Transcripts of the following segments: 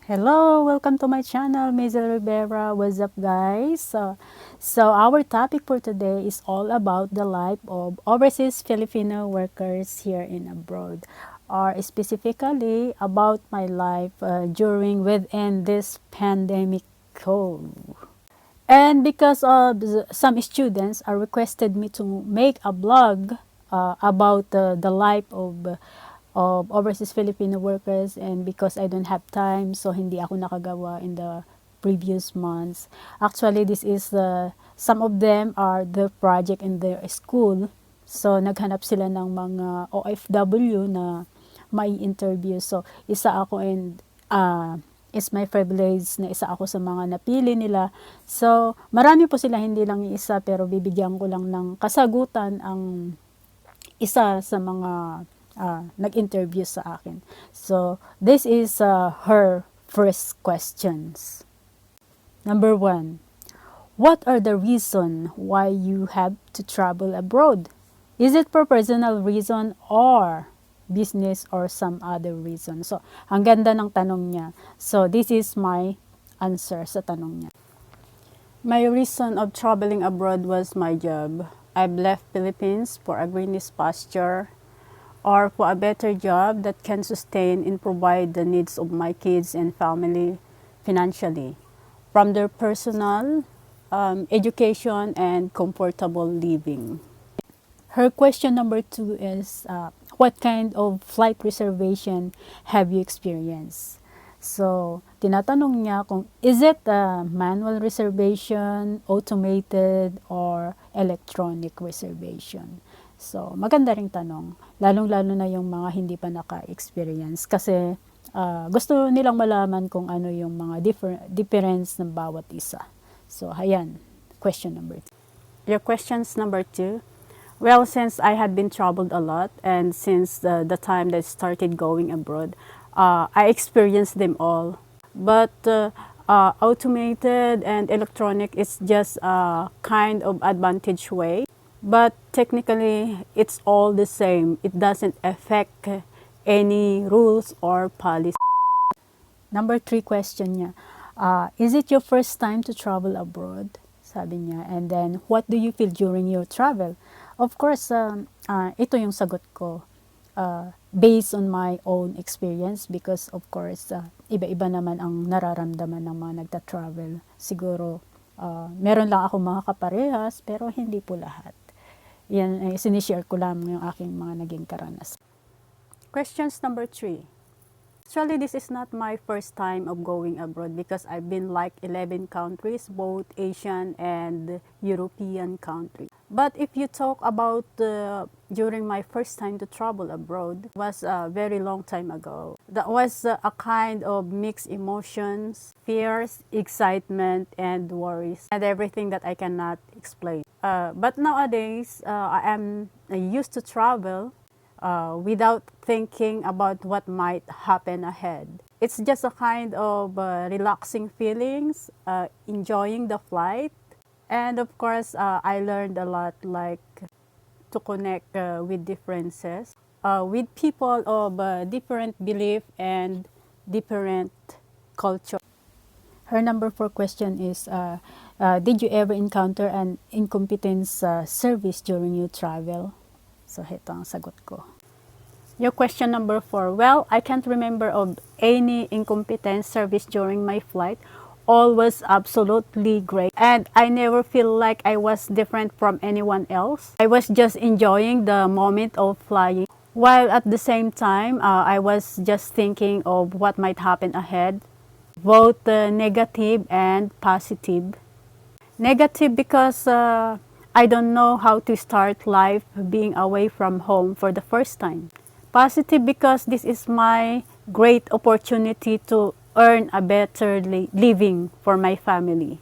Hello, welcome to my channel, Maisel Rivera. What's up, guys? So our topic for today is all about the life of overseas Filipino workers here in abroad, or specifically about my life within this pandemic. Oh. And because of some students are requested me to make a blog about the life of overseas Filipino workers, and because I don't have time, so hindi ako nakagawa in the previous months. Actually, this is some of them are the project in their school. So naghanap sila ng mga OFW na may interview. So isa ako, and it's my privilege na isa ako sa mga napili nila. So marami po sila, hindi lang isa, pero bibigyan ko lang ng kasagutan ang isa sa mga nag-interview sa akin. So, this is her first questions. Number 1, what are the reason why you have to travel abroad? Is it for personal reason or business or some other reason? So, ang ganda ng tanong niya. So, this is my answer sa tanong niya. My reason of traveling abroad was my job. I've left Philippines for a greenest pasture, or for a better job that can sustain and provide the needs of my kids and family financially, from their personal, education, and comfortable living. Her question number 2 is, what kind of flight reservation have you experienced? So, tinatanong niya kung is it a manual reservation, automated, or electronic reservation. So, maganda ring tanong. Lalong-lalo na yung mga hindi pa naka-experience. Kasi gusto nilang malaman kung ano yung mga difference ng bawat isa. So, ayan. Question number 2. Your questions number 2. Well, since I had been traveled a lot, and since the time that I started going abroad, I experienced them all. But automated and electronic is just a kind of advantage way. But technically, it's all the same. It doesn't affect any rules or policy. Number 3 question niya. Is it your first time to travel abroad? Sabi niya. And then, what do you feel during your travel? Of course, ito yung sagot ko. Based on my own experience, because of course, iba-iba naman ang nararamdaman ng mga nagta-travel. Siguro, meron lang ako mga kaparehas, pero hindi po lahat. Yan, sinishare ko lang yung aking mga naging karanasan. Questions number 3. Actually, this is not my first time of going abroad, because I've been like 11 countries, both Asian and European countries. But if you talk about during my first time to travel abroad, was a very long time ago. That was a kind of mixed emotions, fears, excitement, and worries, and everything that I cannot explain. But nowadays, I am used to travel without thinking about what might happen ahead. It's just a kind of relaxing feelings, enjoying the flight. And of course, I learned a lot, like to connect with differences, with people of different belief and different culture. Her number 4 question is, did you ever encounter an incompetence service during your travel? So, ito ang sagot ko. Your question number 4. Well, I can't remember of any incompetence service during my flight. All was absolutely great, and I never feel like I was different from anyone else. I was just enjoying the moment of flying, while at the same time, I was just thinking of what might happen ahead, both negative and positive. Negative because I don't know how to start life being away from home for the first time. Positive because this is my great opportunity to earn a better living for my family.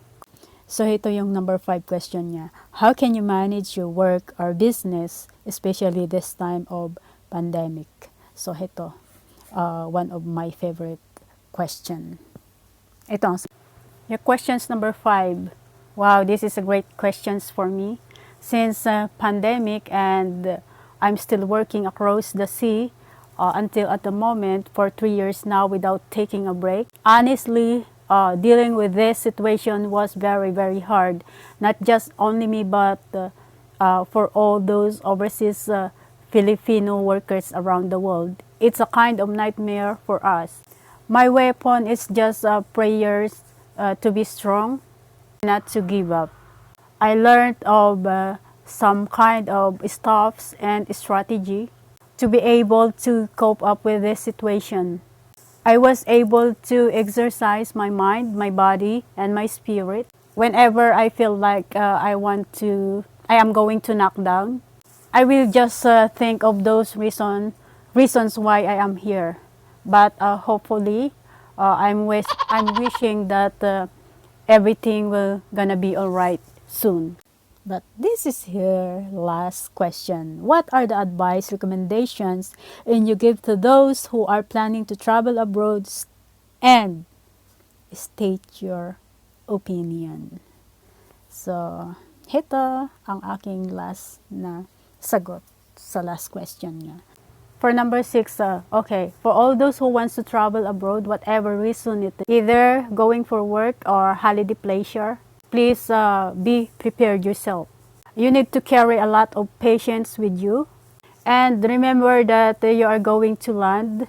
So ito yung number 5 question niya. How can you manage your work or business, especially this time of pandemic? So ito, one of my favorite question. Ito ang your questions number 5. Wow, this is a great questions for me. Since pandemic, and I'm still working across the sea until at the moment for 3 years now without taking a break. Honestly, dealing with this situation was very, very hard. Not just only me, but for all those overseas Filipino workers around the world. It's a kind of nightmare for us. My weapon is just prayers to be strong, not to give up. I learned of some kind of stuffs and strategy to be able to cope up with this situation. I was able to exercise my mind, my body, and my spirit. Whenever I feel like I am going to knock down, I will just think of those reasons why I am here. But hopefully, I'm wishing that everything will gonna be alright soon. But this is here last question. What are the advice, recommendations, and you give to those who are planning to travel abroad and state your opinion? So, ito ang aking last na sagot sa last question niya. For number 6, okay, for all those who wants to travel abroad, whatever reason it is, either going for work or holiday pleasure, please be prepared yourself. You need to carry a lot of patience with you. And remember that you are going to land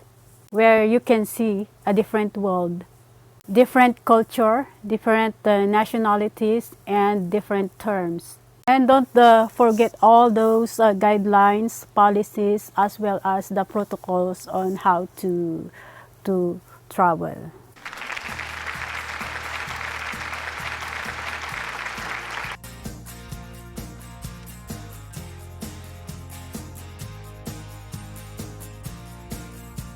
where you can see a different world, different culture, different nationalities, and different terms. And don't forget all those guidelines, policies, as well as the protocols on how to travel.